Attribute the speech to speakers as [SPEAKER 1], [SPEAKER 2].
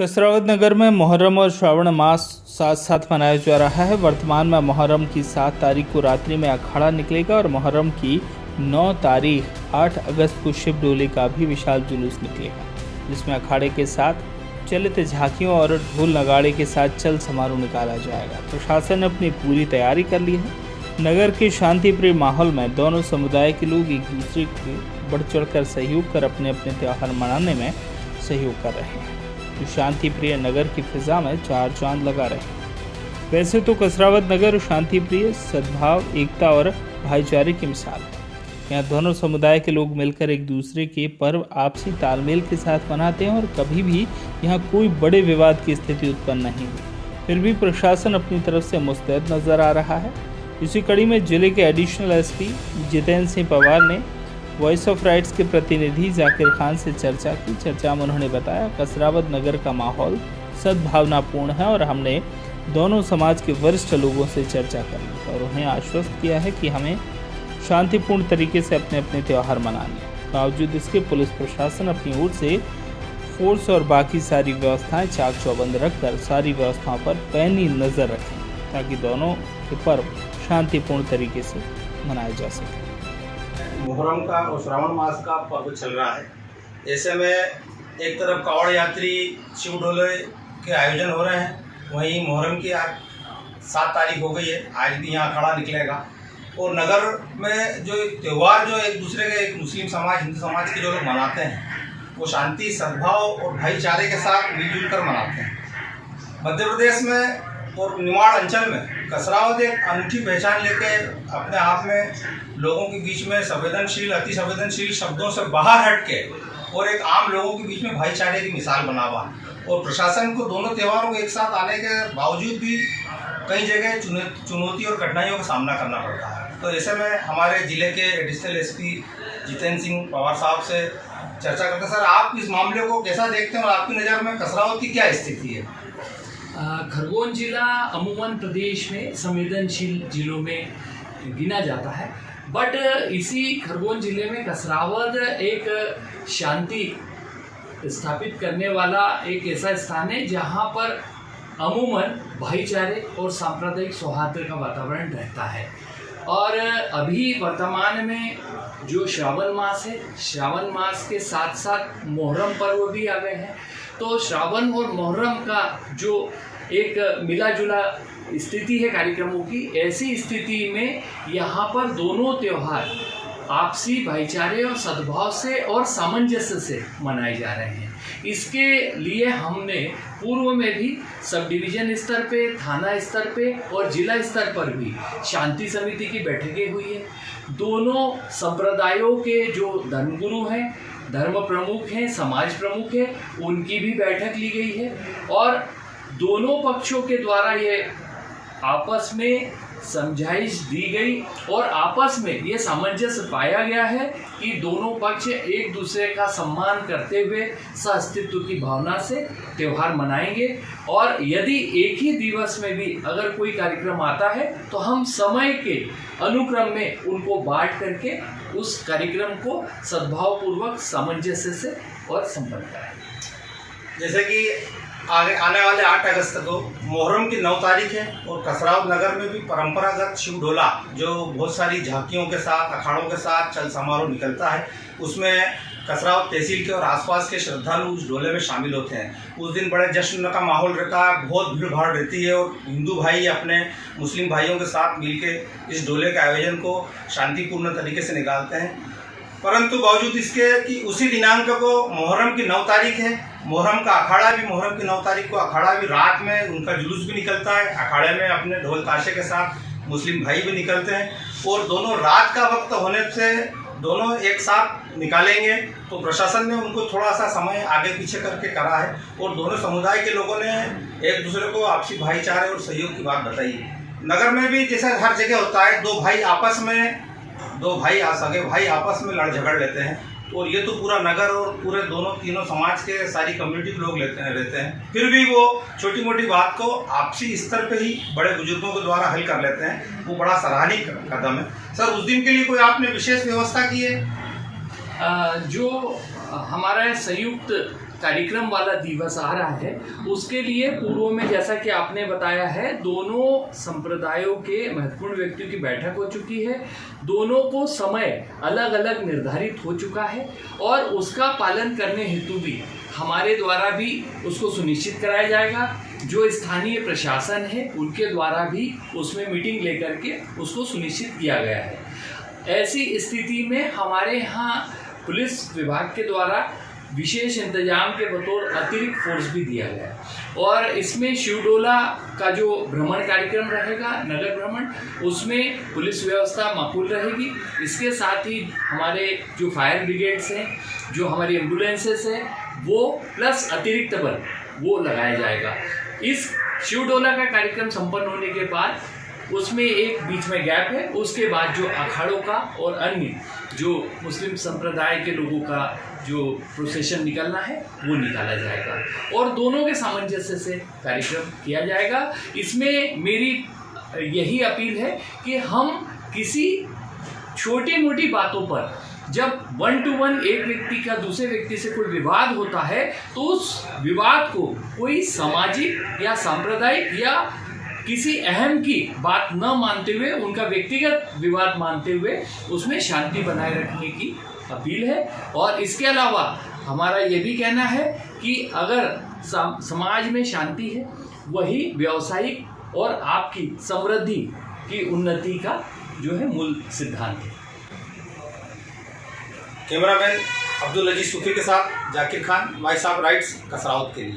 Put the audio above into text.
[SPEAKER 1] कसरावत नगर में मुहर्रम और श्रावण मास साथ साथ मनाया जा रहा है। वर्तमान में मुहर्रम की 7 तारीख को रात्रि में अखाड़ा निकलेगा और मुहर्रम की 9 तारीख 8 अगस्त को शिव डोली का भी विशाल जुलूस निकलेगा, जिसमें अखाड़े के साथ चलित झांकियों और ढोल नगाड़े के साथ चल समारोह निकाला जाएगा। प्रशासन ने अपनी पूरी तैयारी कर ली है। नगर के शांतिप्रिय माहौल में दोनों समुदाय के लोग एक दूसरे के बढ़ चढ़कर सहयोग कर अपने अपने त्यौहार मनाने में सहयोग कर रहे हैं, जो शांति प्रिय नगर की फिजा में चार चांद लगा रहे हैं। वैसे तो कसरावत नगर शांति प्रिय, सद्भाव, एकता और भाईचारे की मिसाल है। यहाँ दोनों समुदाय के लोग मिलकर एक दूसरे के पर्व आपसी तालमेल के साथ मनाते हैं और कभी भी यहाँ कोई बड़े विवाद की स्थिति उत्पन्न नहीं हुई। फिर भी प्रशासन अपनी तरफ से मुस्तैद नजर आ रहा है। इसी कड़ी में जिले के एडिशनल एसपी जितेंद्र सिंह पवार ने वॉइस ऑफ राइट्स के प्रतिनिधि जाकिर खान से चर्चा की। चर्चा में उन्होंने बताया, कसरावत नगर का माहौल सद्भावनापूर्ण है और हमने दोनों समाज के वरिष्ठ लोगों से चर्चा कर ली और उन्हें आश्वस्त किया है कि हमें शांतिपूर्ण तरीके से अपने अपने त्यौहार मनाने। बावजूद इसके पुलिस प्रशासन अपनी ओर से फोर्स और बाकी सारी व्यवस्थाएं चाक चौबंद रखकर सारी व्यवस्थाओं पर पैनी नज़र रखें, ताकि दोनों के पर्व शांतिपूर्ण तरीके से मनाए जा सके।
[SPEAKER 2] मुहर्रम का और श्रावण मास का पर्व चल रहा है। ऐसे में एक तरफ कावड़ यात्री शिव डोले के आयोजन हो रहे हैं, वहीं मुहर्रम की आज 7 तारीख हो गई है। आज भी यहाँ अखाड़ा निकलेगा और नगर में जो त्यौहार जो एक दूसरे के एक मुस्लिम समाज, हिंदू समाज के जो लोग मनाते हैं, वो शांति, सद्भाव और भाईचारे के साथ मिलजुल कर मनाते हैं। मध्य प्रदेश में और निमाड़ अंचल में कसरावत एक अनूठी पहचान लेके अपने आप में लोगों के बीच में संवेदनशील, अति संवेदनशील शब्दों से बाहर हट के और एक आम लोगों के बीच में भाईचारे की मिसाल बना हुआ। और प्रशासन को दोनों त्योहारों को एक साथ आने के बावजूद भी कई जगह चुनौती और कठिनाइयों का सामना करना पड़ता है। तो ऐसे में हमारे जिले के एडिशनल एसपी जितेंद्र सिंह पवार साहब से चर्चा करते हैं। सर, आप इस मामले को कैसा देखते हैं और आपकी नज़र में कसरावत की क्या स्थिति है?
[SPEAKER 3] खरगोन जिला अमूमन प्रदेश में संवेदनशील जिलों में गिना जाता है, बट इसी खरगोन जिले में कसरावत एक शांति स्थापित करने वाला एक ऐसा स्थान है जहां पर अमूमन भाईचारे और सांप्रदायिक सौहार्द का वातावरण रहता है। और अभी वर्तमान में जो श्रावण मास है, श्रावण मास के साथ साथ मुहर्रम पर्व भी आ गए हैं। तो श्रावण और मुहर्रम का जो एक मिला जुला स्थिति है कार्यक्रमों की, ऐसी स्थिति में यहाँ पर दोनों त्यौहार आपसी भाईचारे और सद्भाव से और सामंजस्य से मनाए जा रहे हैं। इसके लिए हमने पूर्व में भी सब डिवीज़न स्तर पे, थाना स्तर पे और जिला स्तर पर भी शांति समिति की बैठकें हुई है। दोनों संप्रदायों के जो धर्मगुरु हैं, धर्म प्रमुख हैं, समाज प्रमुख हैं, उनकी भी बैठक ली गई है और दोनों पक्षों के द्वारा ये आपस में समझाइश दी गई और आपस में ये सामंजस्य पाया गया है कि दोनों पक्ष एक दूसरे का सम्मान करते हुए सहअस्तित्व की भावना से त्यौहार मनाएंगे। और यदि एक ही दिवस में भी अगर कोई कार्यक्रम आता है तो हम समय के अनुक्रम में उनको बांट करके उस कार्यक्रम को सद्भावपूर्वक सामंजस्य से और संपन्न कराएंगे।
[SPEAKER 2] जैसे कि आगे आने वाले 8 अगस्त को मुहर्रम की 9 तारीख है और कसरावत नगर में भी परंपरागत शिव डोला जो बहुत सारी झांकियों के साथ, अखाड़ों के साथ चल समारोह निकलता है, उसमें कसरावत तहसील के और आसपास के श्रद्धालु उस डोले में शामिल होते हैं। उस दिन बड़े जश्न का माहौल रहता है, बहुत भीड़ भाड़ रहती है और हिंदू भाई अपने मुस्लिम भाइयों के साथ मिलकर इस डोले के आयोजन को शांतिपूर्ण तरीके से निकालते हैं। परंतु बावजूद इसके कि उसी दिनांक को मुहर्रम की 9 तारीख है, मुहर्रम का अखाड़ा भी मुहर्रम की 9 तारीख को अखाड़ा भी रात में उनका जुलूस भी निकलता है। अखाड़े में अपने ढोल ताशे के साथ मुस्लिम भाई भी निकलते हैं और दोनों रात का वक्त होने से दोनों एक साथ निकालेंगे। तो प्रशासन ने उनको थोड़ा सा समय आगे पीछे करके करा है और दोनों समुदाय के लोगों ने एक दूसरे को आपसी भाईचारे और सहयोग की बात बताई है। नगर में भी जैसा हर जगह होता है, दो सगे भाई आपस में लड़ झगड़ लेते हैं और ये तो पूरा नगर और पूरे तीनों समाज के सारी कम्युनिटी के लोग रहते हैं। फिर भी वो छोटी मोटी बात को आपसी स्तर पे ही बड़े बुजुर्गों के द्वारा हल कर लेते हैं, वो बड़ा सराहनीय कदम है। सर, उस दिन के लिए कोई आपने विशेष व्यवस्था की है?
[SPEAKER 3] जो हमारा संयुक्त कार्यक्रम वाला दिवस आ रहा है, उसके लिए पूर्व में जैसा कि आपने बताया है, दोनों संप्रदायों के महत्वपूर्ण व्यक्तियों की बैठक हो चुकी है। दोनों को समय अलग अलग निर्धारित हो चुका है और उसका पालन करने हेतु भी हमारे द्वारा भी उसको सुनिश्चित कराया जाएगा। जो स्थानीय प्रशासन है उनके द्वारा भी उसमें मीटिंग लेकर के उसको सुनिश्चित किया गया है। ऐसी स्थिति में हमारे यहाँ पुलिस विभाग के द्वारा विशेष इंतजाम के बतौर अतिरिक्त फोर्स भी दिया गया है और इसमें शिवडोला का जो भ्रमण कार्यक्रम रहेगा, नगर भ्रमण, उसमें पुलिस व्यवस्था माकूल रहेगी। इसके साथ ही हमारे जो फायर ब्रिगेड्स हैं, जो हमारी एम्बुलेंसेस हैं, वो प्लस अतिरिक्त बल वो लगाया जाएगा। इस शिवडोला का कार्यक्रम संपन्न होने के बाद उसमें एक बीच में गैप है, उसके बाद जो अखाड़ों का और अन्य जो मुस्लिम संप्रदाय के लोगों का जो प्रोसेशन निकलना है वो निकाला जाएगा और दोनों के सामंजस्य से कार्यक्रम किया जाएगा। इसमें मेरी यही अपील है कि हम किसी छोटी मोटी बातों पर जब 1 to 1 एक व्यक्ति का दूसरे व्यक्ति से कोई विवाद होता है तो उस विवाद को कोई सामाजिक या सांप्रदायिक या किसी अहम की बात न मानते हुए, उनका व्यक्तिगत विवाद मानते हुए उसमें शांति बनाए रखने की अपील है। और इसके अलावा हमारा ये भी कहना है कि अगर समाज में शांति है, वही व्यावसायिक और आपकी समृद्धि की उन्नति का जो है मूल सिद्धांत है।
[SPEAKER 2] कैमरामैन अब्दुल अजीज सूफी के साथ Zakir Khan, voice of rights, Kasrawad के लिए।